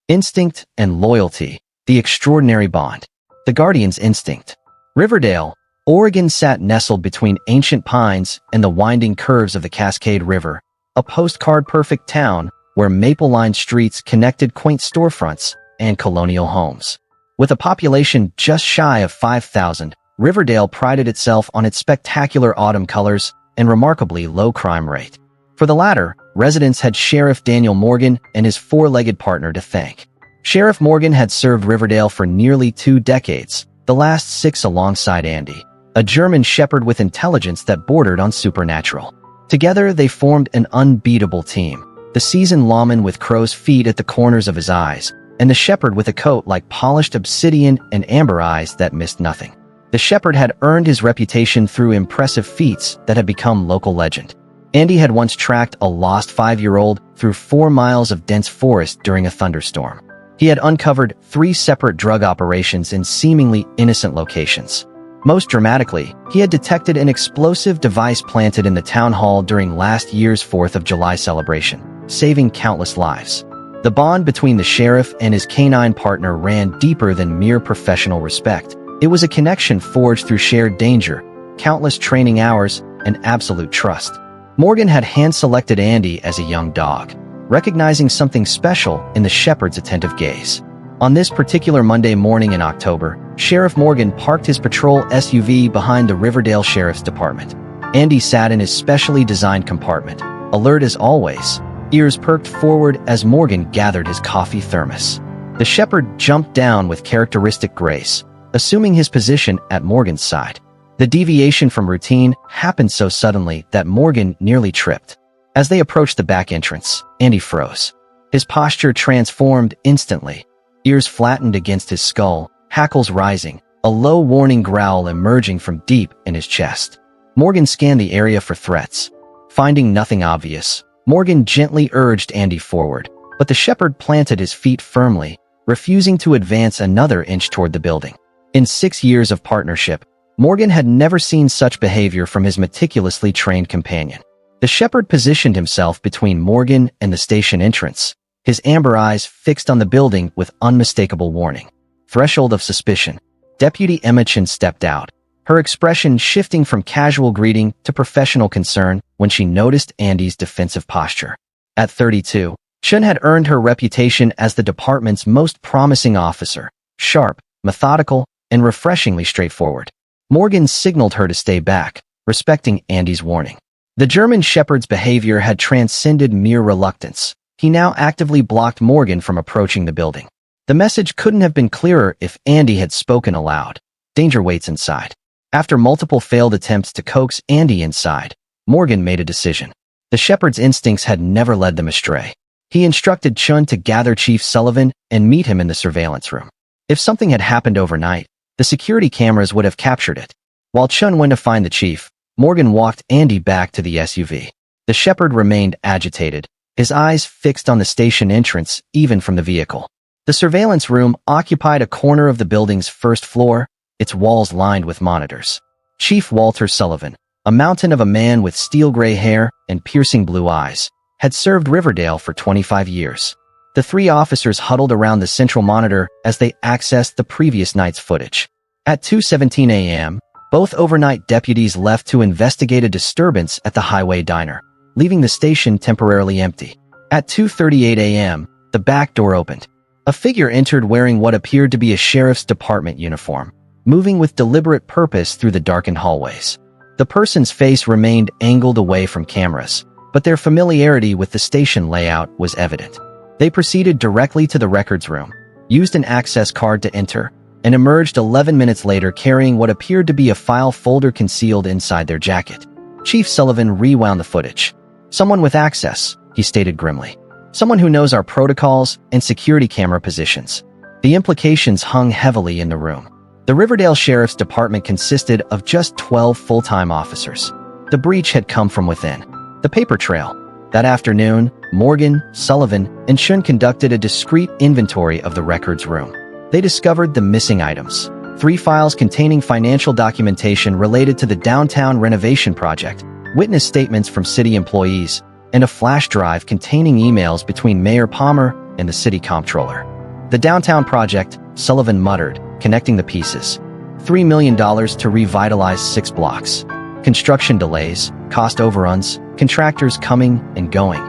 Instinct and loyalty, the extraordinary bond. The Guardian's instinct. Riverdale, Oregon sat nestled between ancient pines and the winding curves of the Cascade River, a postcard-perfect town where maple-lined streets connected quaint storefronts and colonial homes. With a population just shy of 5,000, Riverdale prided itself on its spectacular autumn colors and remarkably low crime rate. For the latter, residents had Sheriff Daniel Morgan and his four-legged partner to thank. Sheriff Morgan had served Riverdale for nearly 2 decades, the last 6 alongside Andy, a German shepherd with intelligence that bordered on supernatural. Together, they formed an unbeatable team, the seasoned lawman with crow's feet at the corners of his eyes, and the shepherd with a coat like polished obsidian and amber eyes that missed nothing. The shepherd had earned his reputation through impressive feats that had become local legend. Andy had once tracked a lost 5-year-old through 4 miles of dense forest during a thunderstorm. He had uncovered 3 separate drug operations in seemingly innocent locations. Most dramatically, he had detected an explosive device planted in the town hall during last year's 4th of July celebration, saving countless lives. The bond between the sheriff and his canine partner ran deeper than mere professional respect. It was a connection forged through shared danger, countless training hours, and absolute trust. Morgan had hand-selected Andy as a young dog, recognizing something special in the shepherd's attentive gaze. On this particular Monday morning in October, Sheriff Morgan parked his patrol SUV behind the Riverdale Sheriff's Department. Andy sat in his specially designed compartment, alert as always, ears perked forward as Morgan gathered his coffee thermos. The shepherd jumped down with characteristic grace, assuming his position at Morgan's side. The deviation from routine happened so suddenly that Morgan nearly tripped. As they approached the back entrance, Andy froze. His posture transformed instantly. Ears flattened against his skull, hackles rising, a low warning growl emerging from deep in his chest. Morgan scanned the area for threats. Finding nothing obvious, Morgan gently urged Andy forward, but the shepherd planted his feet firmly, refusing to advance another inch toward the building. In 6 years of partnership, Morgan had never seen such behavior from his meticulously trained companion. The shepherd positioned himself between Morgan and the station entrance, his amber eyes fixed on the building with unmistakable warning. Threshold of suspicion. Deputy Emma Chen stepped out, her expression shifting from casual greeting to professional concern when she noticed Andy's defensive posture. At 32, Chen had earned her reputation as the department's most promising officer, sharp, methodical, and refreshingly straightforward. Morgan signaled her to stay back, respecting Andy's warning. The German shepherd's behavior had transcended mere reluctance. He now actively blocked Morgan from approaching the building. The message couldn't have been clearer if Andy had spoken aloud. Danger waits inside. After multiple failed attempts to coax Andy inside, Morgan made a decision. The shepherd's instincts had never led them astray. He instructed Chun to gather Chief Sullivan and meet him in the surveillance room. If something had happened overnight, the security cameras would have captured it. While Chun went to find the chief, Morgan walked Andy back to the SUV. The shepherd remained agitated, his eyes fixed on the station entrance even from the vehicle. The surveillance room occupied a corner of the building's first floor, its walls lined with monitors. Chief Walter Sullivan, a mountain of a man with steel-gray hair and piercing blue eyes, had served Riverdale for 25 years. The 3 officers huddled around the central monitor as they accessed the previous night's footage. At 2:17 a.m., both overnight deputies left to investigate a disturbance at the Highway Diner, leaving the station temporarily empty. At 2:38 a.m., the back door opened. A figure entered wearing what appeared to be a sheriff's department uniform, moving with deliberate purpose through the darkened hallways. The person's face remained angled away from cameras, but their familiarity with the station layout was evident. They proceeded directly to the records room, used an access card to enter, and emerged 11 minutes later carrying what appeared to be a file folder concealed inside their jacket. Chief Sullivan rewound the footage. "Someone with access," he stated grimly. "Someone who knows our protocols and security camera positions." The implications hung heavily in the room. The Riverdale Sheriff's Department consisted of just 12 full-time officers. The breach had come from within. The paper trail. That afternoon, Morgan, Sullivan, and Shun conducted a discreet inventory of the records room. They discovered the missing items: 3 files containing financial documentation related to the downtown renovation project, witness statements from city employees, and a flash drive containing emails between Mayor Palmer and the city comptroller. The downtown project, Sullivan muttered, connecting the pieces. $3 million to revitalize 6 blocks. Construction delays, cost overruns, contractors coming and going.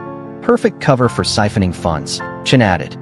Perfect cover for siphoning funds, Chen added.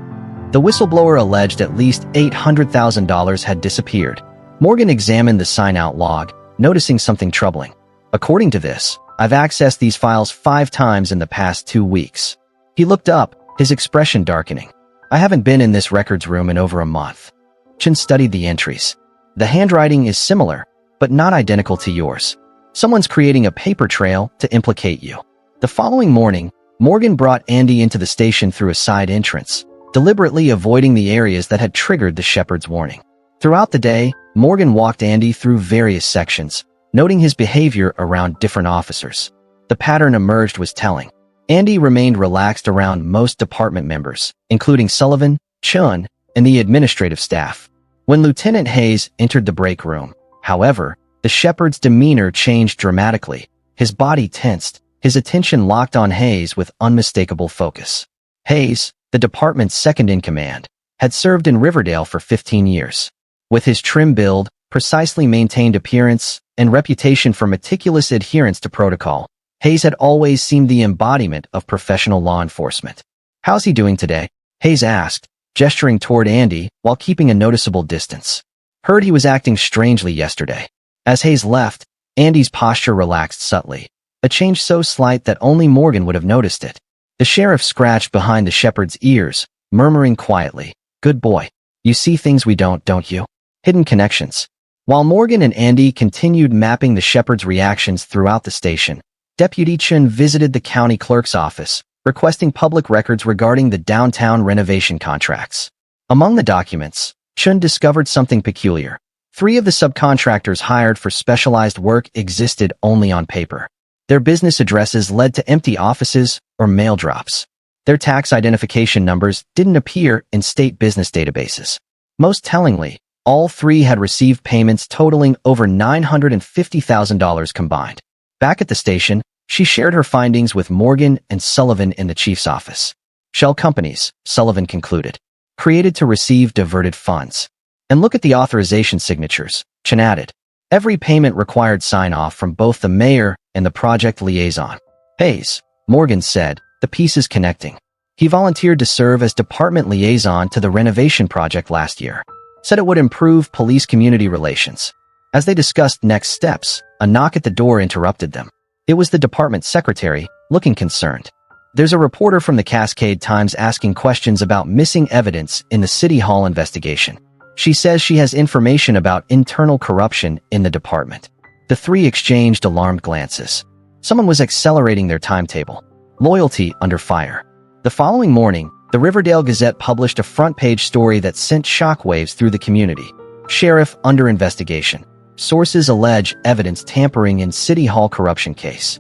The whistleblower alleged at least $800,000 had disappeared. Morgan examined the sign-out log, noticing something troubling. According to this, I've accessed these files 5 times in the past 2 weeks. He looked up, his expression darkening. I haven't been in this records room in over a month. Chen studied the entries. The handwriting is similar, but not identical to yours. Someone's creating a paper trail to implicate you. The following morning, Morgan brought Andy into the station through a side entrance, deliberately avoiding the areas that had triggered the shepherd's warning. Throughout the day, Morgan walked Andy through various sections, noting his behavior around different officers. The pattern emerged was telling. Andy remained relaxed around most department members, including Sullivan, Chun, and the administrative staff. When Lieutenant Hayes entered the break room, however, the shepherd's demeanor changed dramatically. His body tensed, his attention locked on Hayes with unmistakable focus. Hayes, the department's second-in-command, had served in Riverdale for 15 years. With his trim build, precisely maintained appearance, and reputation for meticulous adherence to protocol, Hayes had always seemed the embodiment of professional law enforcement. How's he doing today? Hayes asked, gesturing toward Andy while keeping a noticeable distance. Heard he was acting strangely yesterday. As Hayes left, Andy's posture relaxed subtly, a change so slight that only Morgan would have noticed it. The sheriff scratched behind the shepherd's ears, murmuring quietly, "Good boy. You see things we don't you?" Hidden connections. While Morgan and Andy continued mapping the shepherd's reactions throughout the station, Deputy Chun visited the county clerk's office, requesting public records regarding the downtown renovation contracts. Among the documents, Chun discovered something peculiar. 3 of the subcontractors hired for specialized work existed only on paper. Their business addresses led to empty offices or mail drops. Their tax identification numbers didn't appear in state business databases. Most tellingly, all 3 had received payments totaling over $950,000 combined. Back at the station, she shared her findings with Morgan and Sullivan in the chief's office. Shell companies, Sullivan concluded, created to receive diverted funds. And look at the authorization signatures, Chen added. Every payment required sign-off from both the mayor and the project liaison. Hayes, Morgan said, the piece is connecting. He volunteered to serve as department liaison to the renovation project last year. Said it would improve police-community relations. As they discussed next steps, a knock at the door interrupted them. It was the department secretary, looking concerned. There's a reporter from the Cascade Times asking questions about missing evidence in the City Hall investigation. She says she has information about internal corruption in the department. The 3 exchanged alarmed glances. Someone was accelerating their timetable. Loyalty under fire. The following morning, the Riverdale Gazette published a front-page story that sent shockwaves through the community. Sheriff under investigation. Sources allege evidence tampering in City Hall corruption case.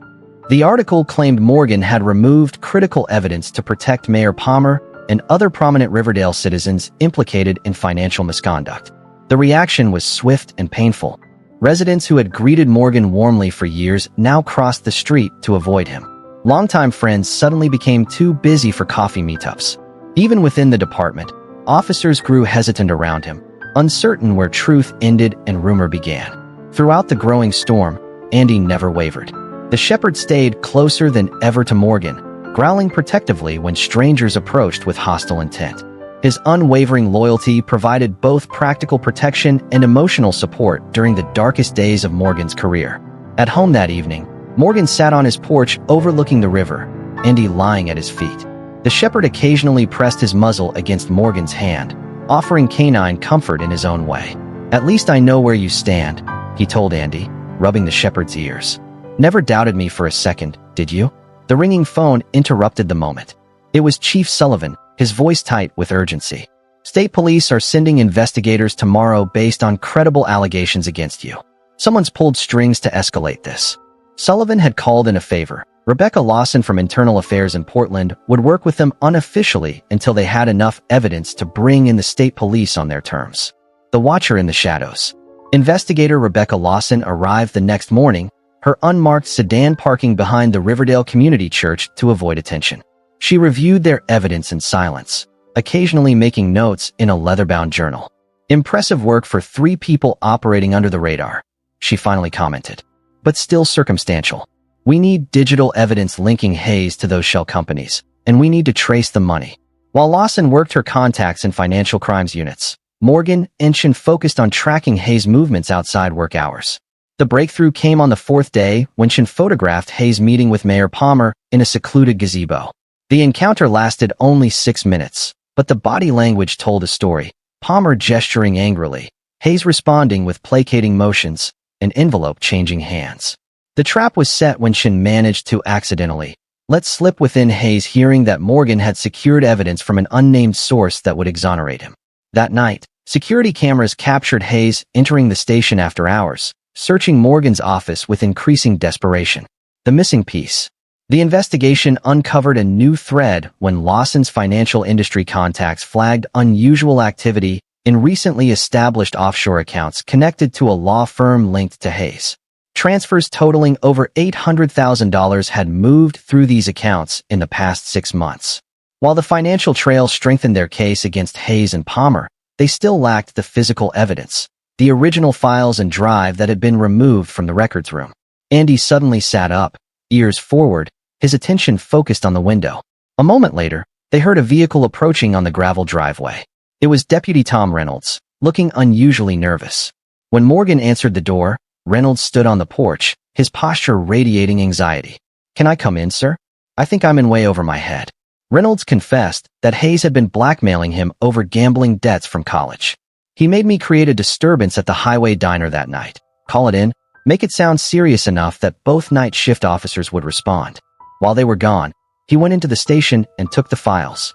The article claimed Morgan had removed critical evidence to protect Mayor Palmer and other prominent Riverdale citizens implicated in financial misconduct. The reaction was swift and painful. Residents who had greeted Morgan warmly for years now crossed the street to avoid him. Longtime friends suddenly became too busy for coffee meetups. Even within the department, officers grew hesitant around him, uncertain where truth ended and rumor began. Throughout the growing storm, Andy never wavered. The shepherd stayed closer than ever to Morgan, growling protectively when strangers approached with hostile intent. His unwavering loyalty provided both practical protection and emotional support during the darkest days of Morgan's career. At home that evening, Morgan sat on his porch overlooking the river, Andy lying at his feet. The shepherd occasionally pressed his muzzle against Morgan's hand, offering canine comfort in his own way. "At least I know where you stand," he told Andy, rubbing the shepherd's ears. "Never doubted me for a second, did you?" The ringing phone interrupted the moment. It was Chief Sullivan, his voice tight with urgency. "State police are sending investigators tomorrow based on credible allegations against you. Someone's pulled strings to escalate this." Sullivan had called in a favor. Rebecca Lawson from Internal Affairs in Portland would work with them unofficially until they had enough evidence to bring in the state police on their terms. The watcher in the shadows. Investigator Rebecca Lawson arrived the next morning, her unmarked sedan parking behind the Riverdale Community Church to avoid attention. She reviewed their evidence in silence, occasionally making notes in a leather-bound journal. Impressive work for 3 people operating under the radar, she finally commented. But still circumstantial. We need digital evidence linking Hayes to those shell companies, and we need to trace the money. While Lawson worked her contacts in financial crimes units, Morgan and Chen focused on tracking Hayes' movements outside work hours. The breakthrough came on the 4th day when Chen photographed Hayes meeting with Mayor Palmer in a secluded gazebo. The encounter lasted only 6 minutes, but the body language told a story. Palmer gesturing angrily, Hayes responding with placating motions, an envelope changing hands. The trap was set when Chen managed to accidentally let slip within Hayes' hearing that Morgan had secured evidence from an unnamed source that would exonerate him. That night, security cameras captured Hayes entering the station after hours, searching Morgan's office with increasing desperation. The missing piece. The investigation uncovered a new thread when Lawson's financial industry contacts flagged unusual activity in recently established offshore accounts connected to a law firm linked to Hayes. Transfers totaling over $800,000 had moved through these accounts in the past 6 months. While the financial trail strengthened their case against Hayes and Palmer, they still lacked the physical evidence, the original files and drive that had been removed from the records room. Andy suddenly sat up, ears forward, his attention focused on the window. A moment later, they heard a vehicle approaching on the gravel driveway. It was Deputy Tom Reynolds, looking unusually nervous. When Morgan answered the door, Reynolds stood on the porch, his posture radiating anxiety. "Can I come in, sir? I think I'm in way over my head." Reynolds confessed that Hayes had been blackmailing him over gambling debts from college. "He made me create a disturbance at the highway diner that night. Call it in, make it sound serious enough that both night shift officers would respond." While they were gone, he went into the station and took the files.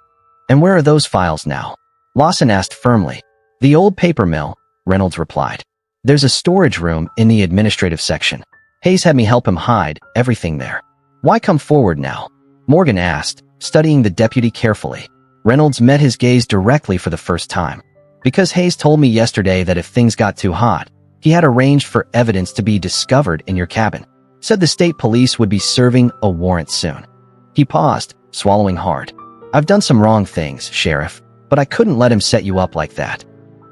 "And where are those files now?" Lawson asked firmly. "The old paper mill," Reynolds replied. "There's a storage room in the administrative section. Hayes had me help him hide everything there." "Why come forward now?" Morgan asked, studying the deputy carefully. Reynolds met his gaze directly for the first time. "Because Hayes told me yesterday that if things got too hot, he had arranged for evidence to be discovered in your cabin. Said the state police would be serving a warrant soon." He paused, swallowing hard. "I've done some wrong things, Sheriff, but I couldn't let him set you up like that."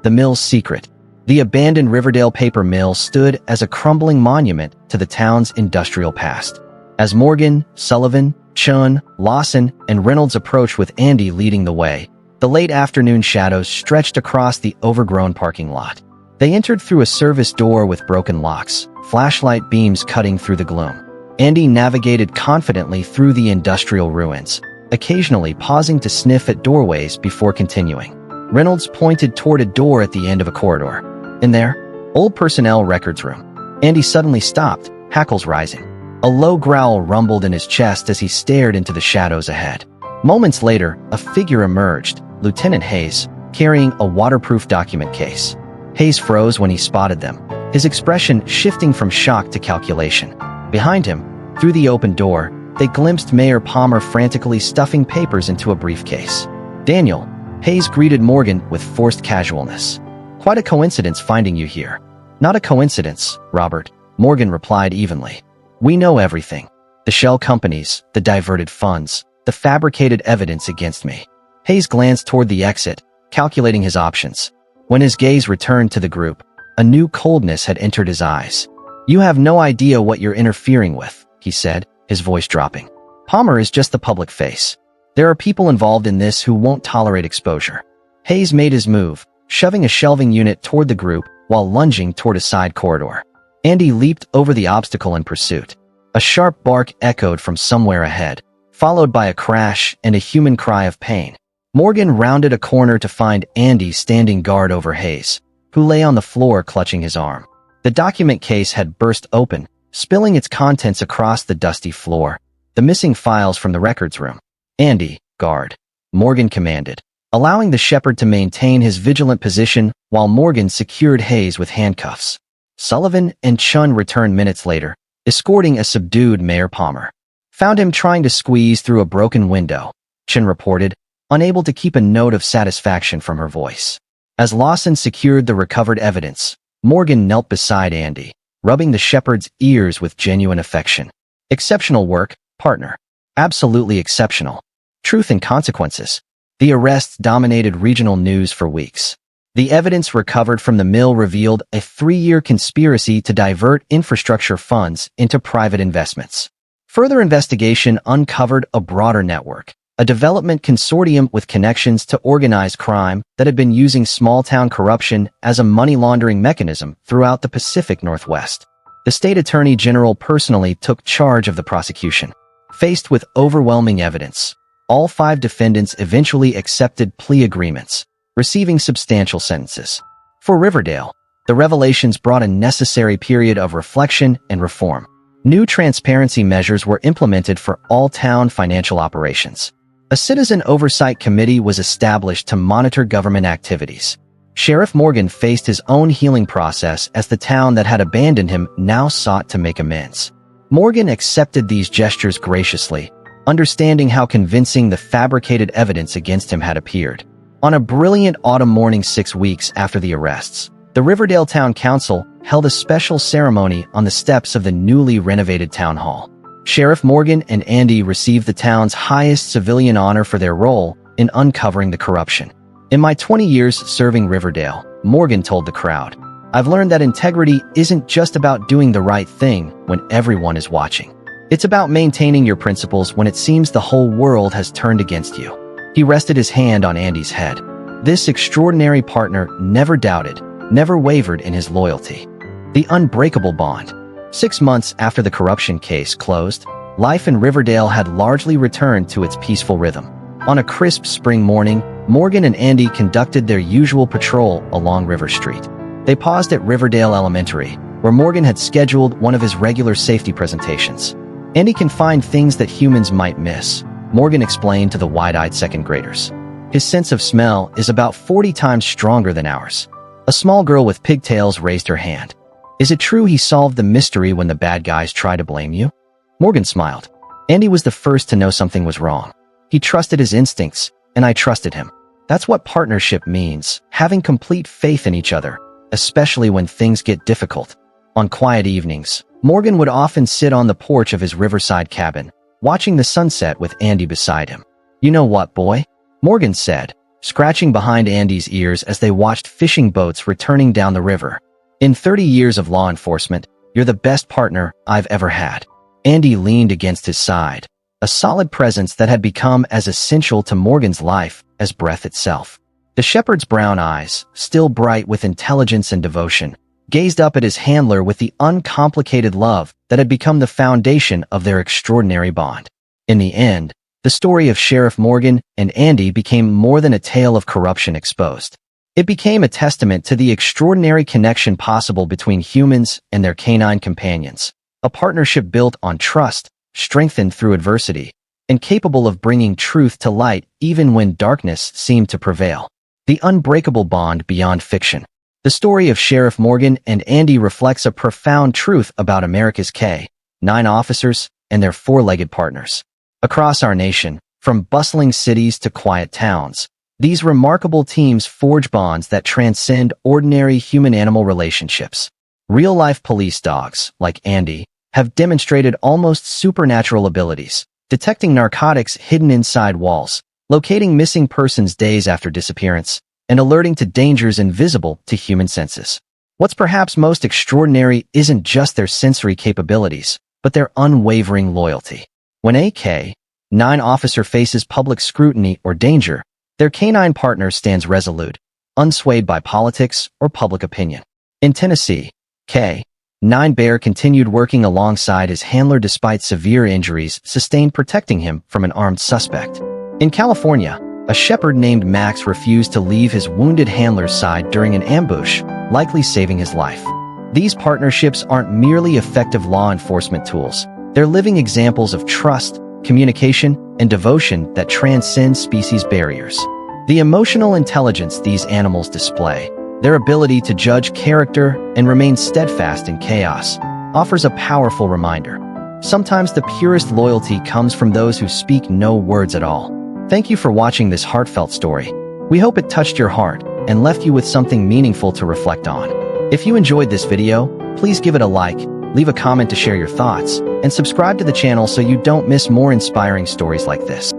The mill's secret. The abandoned Riverdale paper mill stood as a crumbling monument to the town's industrial past. As Morgan, Sullivan, Chun, Lawson, and Reynolds approached with Andy leading the way, the late afternoon shadows stretched across the overgrown parking lot. They entered through a service door with broken locks, flashlight beams cutting through the gloom. Andy navigated confidently through the industrial ruins, occasionally pausing to sniff at doorways before continuing. Reynolds pointed toward a door at the end of a corridor. "In there, old personnel records room." Andy suddenly stopped, hackles rising. A low growl rumbled in his chest as he stared into the shadows ahead. Moments later, a figure emerged, Lieutenant Hayes, carrying a waterproof document case. Hayes froze when he spotted them, his expression shifting from shock to calculation. Behind him, through the open door, they glimpsed Mayor Palmer frantically stuffing papers into a briefcase. "Daniel," Hayes greeted Morgan with forced casualness. "Quite a coincidence finding you here." "Not a coincidence, Robert," Morgan replied evenly. "We know everything. The shell companies, the diverted funds, the fabricated evidence against me." Hayes glanced toward the exit, calculating his options. When his gaze returned to the group, a new coldness had entered his eyes. "You have no idea what you're interfering with," he said, his voice dropping. "Palmer is just the public face. There are people involved in this who won't tolerate exposure." Hayes made his move, shoving a shelving unit toward the group while lunging toward a side corridor. Andy leaped over the obstacle in pursuit. A sharp bark echoed from somewhere ahead, followed by a crash and a human cry of pain. Morgan rounded a corner to find Andy standing guard over Hayes, who lay on the floor clutching his arm. The document case had burst open, spilling its contents across the dusty floor, the missing files from the records room. "Andy, guard," Morgan commanded, allowing the shepherd to maintain his vigilant position while Morgan secured Hayes with handcuffs. Sullivan and Chun returned minutes later, escorting a subdued Mayor Palmer. "Found him trying to squeeze through a broken window," Chun reported, unable to keep a note of satisfaction from her voice. As Lawson secured the recovered evidence, Morgan knelt beside Andy, rubbing the shepherd's ears with genuine affection. "Exceptional work, partner. Absolutely exceptional. Truth and consequences." The arrests dominated regional news for weeks. The evidence recovered from the mill revealed a 3-year conspiracy to divert infrastructure funds into private investments. Further investigation uncovered a broader network, a development consortium with connections to organized crime that had been using small-town corruption as a money laundering mechanism throughout the Pacific Northwest. The state attorney general personally took charge of the prosecution. Faced with overwhelming evidence, all 5 defendants eventually accepted plea agreements, receiving substantial sentences. For Riverdale, the revelations brought a necessary period of reflection and reform. New transparency measures were implemented for all town financial operations. A citizen oversight committee was established to monitor government activities. Sheriff Morgan faced his own healing process as the town that had abandoned him now sought to make amends. Morgan accepted these gestures graciously, understanding how convincing the fabricated evidence against him had appeared. On a brilliant autumn morning 6 weeks after the arrests, the Riverdale Town Council held a special ceremony on the steps of the newly renovated town hall. Sheriff Morgan and Andy received the town's highest civilian honor for their role in uncovering the corruption. "In my 20 years serving Riverdale," Morgan told the crowd, "I've learned that integrity isn't just about doing the right thing when everyone is watching. It's about maintaining your principles when it seems the whole world has turned against you." He rested his hand on Andy's head. This extraordinary partner never doubted, never wavered in his loyalty. The unbreakable bond. 6 months after the corruption case closed, life in Riverdale had largely returned to its peaceful rhythm. On a crisp spring morning, Morgan and Andy conducted their usual patrol along River Street. They paused at Riverdale Elementary, where Morgan had scheduled one of his regular safety presentations. "Andy can find things that humans might miss," Morgan explained to the wide-eyed second graders. "His sense of smell is about 40 times stronger than ours." A small girl with pigtails raised her hand. "Is it true he solved the mystery when the bad guys tried to blame you?" Morgan smiled. "Andy was the first to know something was wrong. He trusted his instincts, and I trusted him. That's what partnership means, having complete faith in each other, especially when things get difficult." On quiet evenings, Morgan would often sit on the porch of his riverside cabin, watching the sunset with Andy beside him. "You know what, boy?" Morgan said, scratching behind Andy's ears as they watched fishing boats returning down the river. "In 30 years of law enforcement, you're the best partner I've ever had." Andy leaned against his side, a solid presence that had become as essential to Morgan's life as breath itself. The shepherd's brown eyes, still bright with intelligence and devotion, gazed up at his handler with the uncomplicated love that had become the foundation of their extraordinary bond. In the end, the story of Sheriff Morgan and Andy became more than a tale of corruption exposed. It became a testament to the extraordinary connection possible between humans and their canine companions, a partnership built on trust, strengthened through adversity, and capable of bringing truth to light even when darkness seemed to prevail. The unbreakable bond beyond fiction. The story of Sheriff Morgan and Andy reflects a profound truth about America's K-9 officers and their four-legged partners. Across our nation, from bustling cities to quiet towns, these remarkable teams forge bonds that transcend ordinary human-animal relationships. Real-life police dogs, like Andy, have demonstrated almost supernatural abilities, detecting narcotics hidden inside walls, locating missing persons days after disappearance, and alerting to dangers invisible to human senses. What's perhaps most extraordinary isn't just their sensory capabilities, but their unwavering loyalty. When a K-9 officer faces public scrutiny or danger, their canine partner stands resolute, unswayed by politics or public opinion. In Tennessee, K-9 Bear continued working alongside his handler despite severe injuries sustained protecting him from an armed suspect. In California, a shepherd named Max refused to leave his wounded handler's side during an ambush, likely saving his life. These partnerships aren't merely effective law enforcement tools. They're living examples of trust, communication, and devotion that transcend species barriers. The emotional intelligence these animals display, their ability to judge character and remain steadfast in chaos, offers a powerful reminder. Sometimes the purest loyalty comes from those who speak no words at all. Thank you for watching this heartfelt story. We hope it touched your heart and left you with something meaningful to reflect on. If you enjoyed this video, please give it a like, leave a comment to share your thoughts, and subscribe to the channel so you don't miss more inspiring stories like this.